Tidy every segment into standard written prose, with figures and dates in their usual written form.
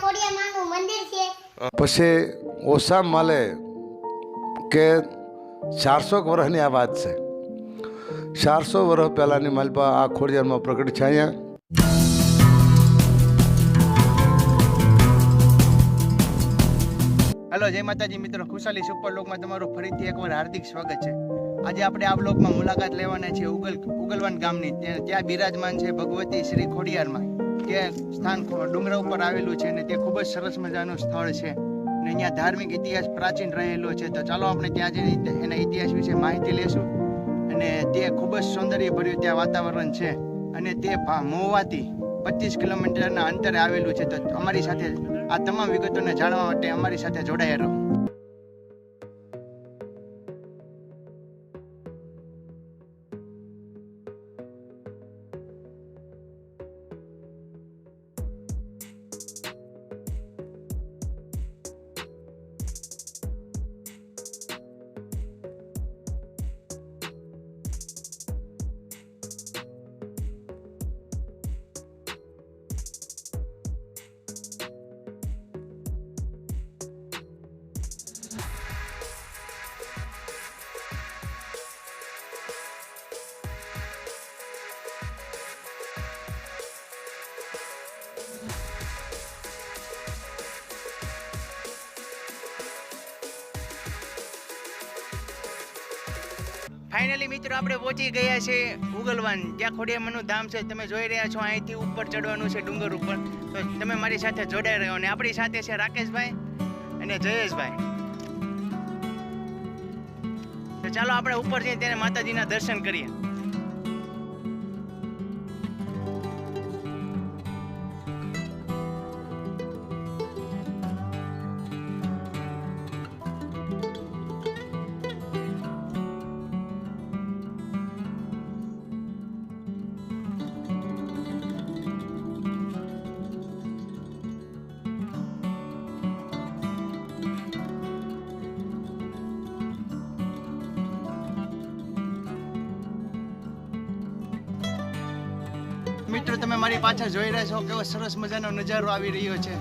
ખોડિયારમાંનું મંદિર છે. પછી ઓછા મળે કે 400 વર્ષની આ વાત છે. 400 વર્ષ પહેલાંની માલપા આ ખોડિયારમાં પ્રગટ છે. અહીંયા હેલો, જય માતાજી મિત્રો, ખુશાલી સુપર લોકમાં તમારું ફરીથી એકવાર હાર્દિક સ્વાગત છે. આજે આપણે આ બ્લોકમાં મુલાકાત લેવાના છે ઉગલવાન ગામની. ત્યાં બિરાજમાન છે ભગવતી શ્રી ખોડિયારમાં. તે સ્થાન ડુંગરા ઉપર આવેલું છે અને તે ખૂબ જ સરસ મજાનું સ્થળ છે અને અહીંયા ધાર્મિક ઇતિહાસ પ્રાચીન રહેલો છે. તો ચાલો આપણે ત્યાં જઈને એના ઇતિહાસ વિશે માહિતી લેશું. અને તે ખૂબ જ સૌંદર્યભર્યું ત્યાં વાતાવરણ છે અને તે મહુવાથી 25 કિલોમીટરના અંતરે આવેલું છે. તો અમારી સાથે આ તમામ વિગતોને જાણવા માટે અમારી સાથે જોડાયા રહો. ફાઇનલી મિત્રો આપણે પહોંચી ગયા છે ઉગલવાન, જ્યાં ખોડિયારમાંનું ધામ છે. તમે જોઈ રહ્યા છો અહીંથી ઉપર ચડવાનું છે ડુંગર ઉપર. તો તમે મારી સાથે જોડાઈ રહ્યો. અને આપણી સાથે છે રાકેશભાઈ અને જયેશભાઈ. તો ચાલો આપણે ઉપર જઈએ ત્યારે માતાજીના દર્શન કરીએ. મિત્રો તમે મારી પાછળ જોઈ રહ્યા છો કેવો સરસ મજાનો નજારો આવી રહ્યો છે.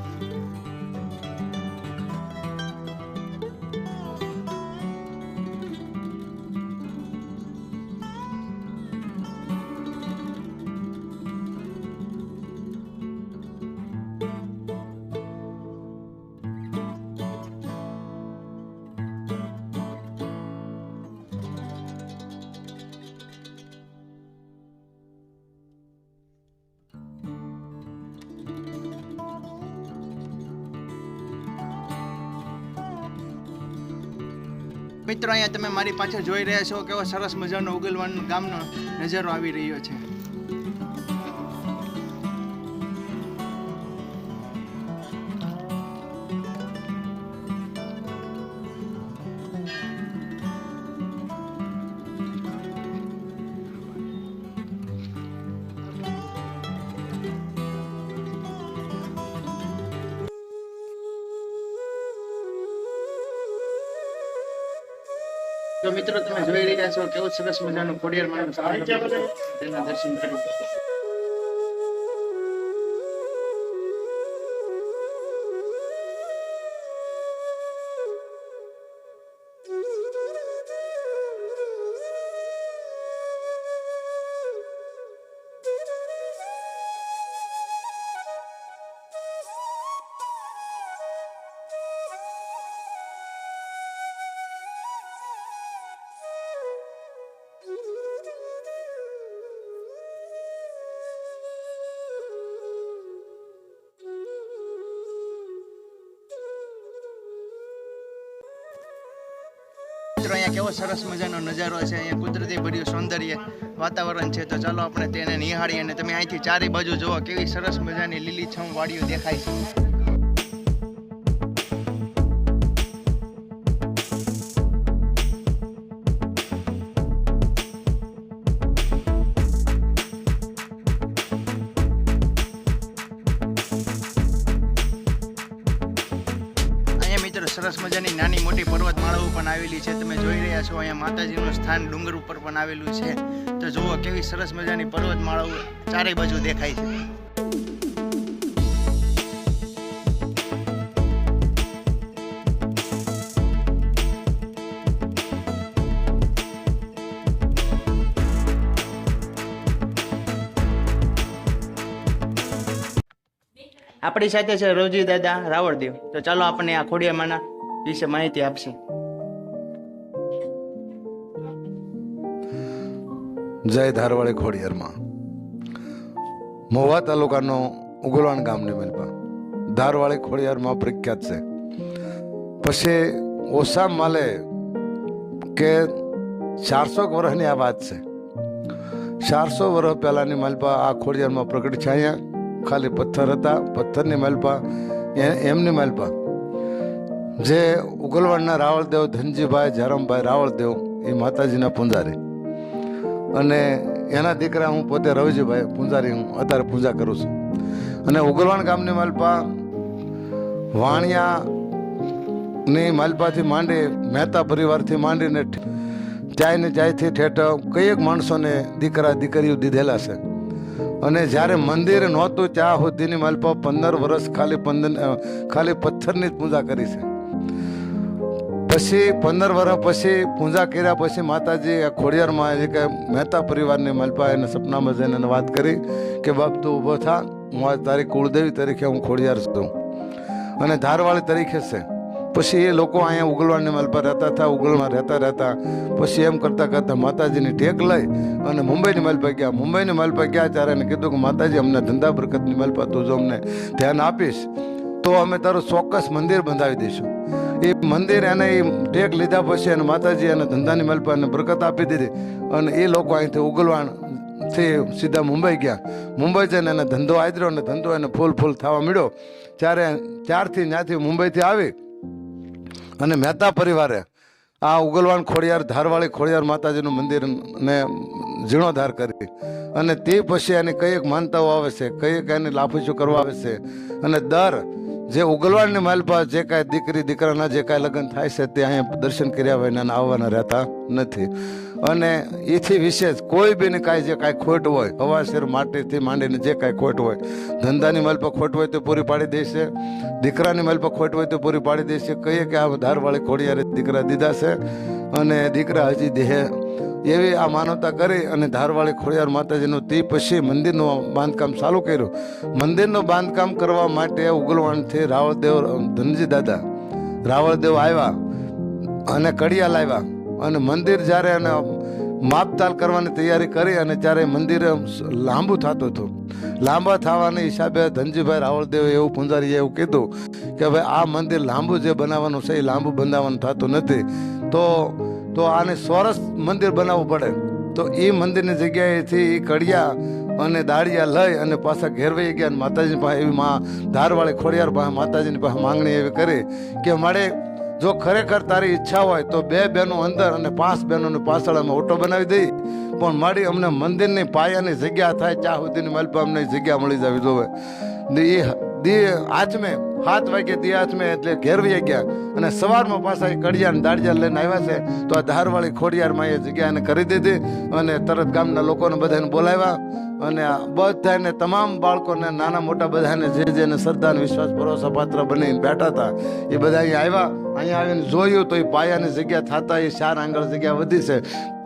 મિત્રો અહીંયા તમે મારી પાછળ જોઈ રહ્યા છો કેવો સરસ મજાનો ઉગલવાન ગામનો નજારો આવી રહ્યો છે. તો મિત્રો તમે જોઈ રહ્યા છો કેવું સરસ મજાનું ખોડિયારમાંનું સ્થાન તેના દર્શન કરી. અહીંયા કેવો સરસ મજાનો નજારો છે. અહીંયા કુદરતી ભર્યું સૌંદર્ય વાતાવરણ છે. તો ચાલો આપણે તેને નિહાળીએ. અને તમે અહીંથી ચારે બાજુ જુઓ કેવી સરસ મજાની લીલીછમ વાડીઓ દેખાય છે. સરસ મજાની નાની મોટી પર્વતમાળાઓ પણ આવેલી છે. તમે જોઈ રહ્યા છો અહીંયા માતાજીનું સ્થાન ડુંગર ઉપર પણ આવેલું છે. તો જુઓ કેવી સરસ મજાની પર્વતમાળાઓ ચારે બાજુ દેખાય છે. આપણી સાથે છે રોજી દાદા રાવળદેવ. તો ચાલો આપણને આ ખોડિયારમાંના વિશે માહિતી આપશે. જય ધારવાળી ખોડિયારમાં. મહુવા તાલુકાનો ઉગલવાણ ગામની મલપા ધારવાળી ખોડિયારમાં પ્રખ્યાત છે. પછી ઓછા માલે કે 400 વર્ષની આ વાત છે. 400 વર્ષ પહેલાંની મલપા આ ખોડિયારમાં પ્રગટ છે. અહીંયા ખાલી પથ્થર હતા. પથ્થરની મલપા એમની મલપા જે ઉગલવાણના રાવળદેવ ધનજીભાઈ જરામભાઈ રાવળદેવ એ માતાજીના પૂંજારી અને એના દીકરા હું પોતે રવજીભાઈ પૂંજારી હું અત્યારે પૂજા કરું છું. અને ઉગલવાણ ગામની મલપા વાણિયાની મલપાથી માંડી મહેતા પરિવારથી માંડીને ત્યાંને ત્યાંથી ઠેઠ કઈક માણસોને દીકરા દીકરીઓ દીધેલા છે. અને જ્યારે મંદિર નહોતું ત્યાં સુધીની મલપા 15 વર્ષ ખાલી પથ્થરની જ પૂજા કરી છે. પછી 15 વર્ષ પછી પૂજા કર્યા પછી માતાજી ખોડિયારમાં જે કે મહેતા પરિવારની મલપા એને સપનામાં જઈને એને વાત કરી કે બાપ તું ઊભો થા, હું આ તારી કુળદેવી તરીકે હું ખોડિયાર છું અને ધારવાળી તરીકે છે. પછી એ લોકો અહીંયા ઉગલવાણની મલપા રહેતા હતા. ઉગલમાં રહેતા પછી એમ કરતાં માતાજીની ટેક લઈ અને મુંબઈની મલપા ગયા. મુંબઈની મલપા ગયા ત્યારે એને કીધું કે માતાજી અમને ધંધા બરકતની મલપા તું જો અમને ધ્યાન આપીશ તો અમે તારું ચોક્કસ મંદિર બંધાવી દઈશું. એ મંદિર એને એ ટેક લીધા પછી અને માતાજી એને ધંધાની મલપા એને બરકત આપી દીધી અને એ લોકો અહીંથી ઉગલવાણથી સીધા મુંબઈ ગયા. મુંબઈ જઈને એને ધંધો આદર્યો અને ધંધો એને ફૂલ થવા મળ્યો. ત્યારથી ત્યાંથી મુંબઈથી આવી અને મહેતા પરિવારે આ ઉગલવાણ ખોડિયાર ધારવાળી ખોડિયાર માતાજીનું મંદિરને જીર્ણોદ્ધાર કરી અને તે પછી એની કઈક માનતાઓ આવે છે, કઈક એની લાફીશું કરવા આવે છે. અને દર જે ઉગલવાણની માલપા જે કાંઈ દીકરી દીકરાના જે કાંઈ લગ્ન થાય છે તે અહીંયા દર્શન કર્યા હોય ને આવવાના રહેતા નથી. અને એથી વિશેષ કોઈ બીને કાંઈ જે કાંઈ ખોટ હોય હવાશેર માટીથી માંડીને જે કાંઈ ખોટ હોય, ધંધાની માલપા ખોટ હોય તો પૂરી પાડી દેશે, દીકરાની માલપા ખોટ હોય તો પૂરી પાડી દેશે. કહીએ કે આ ધારવાળી ખોડિયારે દીકરા દીધા છે અને દીકરા હજી દેહે એવી આ માનવતા કરી અને ધારવાળી ખોડિયાર માતાજીનું તે પછી મંદિરનું બાંધકામ ચાલુ કર્યું. મંદિરનું બાંધકામ કરવા માટે ઉગલવાણથી રાવળદેવ ધનજી દાદા રાવળદેવ આવ્યા અને કડિયા લાવ્યા અને મંદિર જ્યારે એને માપતાલ કરવાની તૈયારી કરી અને ત્યારે મંદિર લાંબુ થતું હતું. લાંબા થવાના હિસાબે ધનજીભાઈ રાવળદેવે એવું પૂંજારીએ એવું કીધું કે ભાઈ આ મંદિર લાંબુ જે બનાવવાનું છે એ લાંબુ બનાવવાનું થતું નથી, તો આને સોરસ મંદિર બનાવવું પડે. તો એ મંદિરની જગ્યાએથી એ કડિયા અને દાળિયા લઈ અને પાછા ઘેરવાઈ ગયા. અને માતાજી પાસે એવી ધારવાળી ખોડિયાર પાસે માતાજીની પાસે માંગણી એવી કરી કે મળે જો ખરેખર તારી ઈચ્છા હોય તો 2 બહેનો અંદર અને 5 બહેનોની પાછળ અમે ઓટો બનાવી દઈ, પણ મારી અમને મંદિરની પાયાની જગ્યા થાય ત્યાં સુધીની માલપા અમને જગ્યા મળી જવી જોવે. આચમે 7 વાગે આચમે એટલે ઘેરવી ગયા અને સવારમાં પાછા એ કડિયા દાળિયા લઈને આવ્યા છે. તો આ ધારવાળી ખોડિયારમાં એ જગ્યા એને કરી દીધી અને તરત ગામના લોકોને બધાને બોલાવ્યા અને બધાને તમામ બાળકોને નાના મોટા બધાને જેને શ્રદ્ધા અને વિશ્વાસ ભરોસા પાત્ર બનીને બેઠા હતા એ બધા અહીંયા આવ્યા. અહીંયા આવીને જોયું તો એ પાયાની જગ્યા થતા એ 4 આંગળ જગ્યા વધી છે.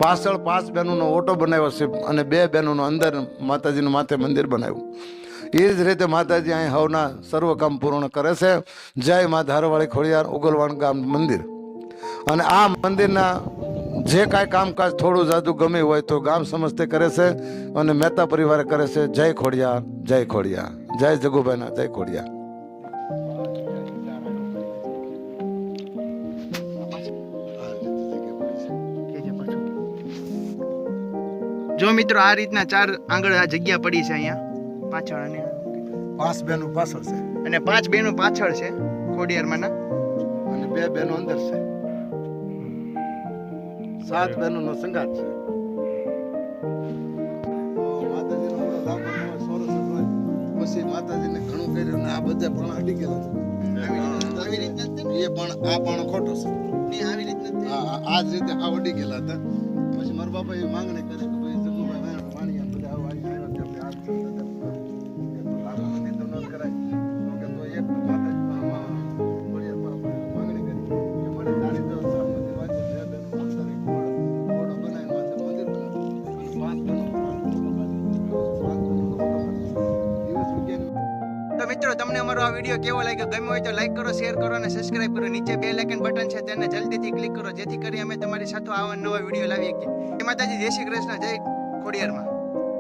પાછળ 5 બહેનોનો ઓટો બનાવ્યો છે અને 2 બહેનોનો અંદર માતાજીનું માથે મંદિર બનાવ્યું. એ જ રીતે માતાજી અહીં હવના સર્વ કામ પૂર્ણ કરે છે. જય મા ધારવાળી ખોડિયાર ઉગલવાણ ગામ મંદિર. અને આ મંદિરના જે કાંઈ કામકાજ થોડું જાદુ ગમે હોય તો ગામ સમસ્તે કરે છે અને મહેતા પરિવારે કરે છે. જય ખોડિયાર, જય ખોડિયાર, જય જગુભાઈના જય ખોડિયાર. જો મિત્રો આ રીતના 4 આંગળ આ જગ્યા પડી છે અહીંયા પાછળ અને 5 બહેનો પાછળ છે અને 5 બહેનો પાછળ છે ખોડિયારમાંના અને 2 બહેનો અંદર છે. 7 બહેનોનો સંગાત છે. પછી માતાજીને ઘણું કર્યું ને આ બધા પણ અડી ગયેલા એ પણ આ પણ ખોટો છે. આવી રીતના આ જ રીતે આ અડી ગયેલા હતા. પછી મારા બાપા એ માંગણી કરી કે ભાઈ જગુભાઈ વાણિયા બધા આવ્યા કે આપણે તો ન કરાય તો કે તો એક માતાજી માંગણી કરી કે મને તારી તો મંદિર વાંચે બે બેનો માતાની ઘોડો બનાવી માથે મંદિર બનાવ્યું. 5 બેનો મિત્રો તમને અમારો આ વિડીયો કેવો લાગ્યો, ગમ્યો હોય તો લાઈક કરો, શેર કરો અને સબસ્ક્રાઇબ કરો. નીચે બેલ આઇકન બટન છે તેને જલ્દીથી ક્લિક કરો, જેથી કરી અમે તમારી સાથે આવા નવા વિડીયો લાવી શકીએ. જય માતાજી, જય શ્રી કૃષ્ણ, જય ખોડિયારમાં.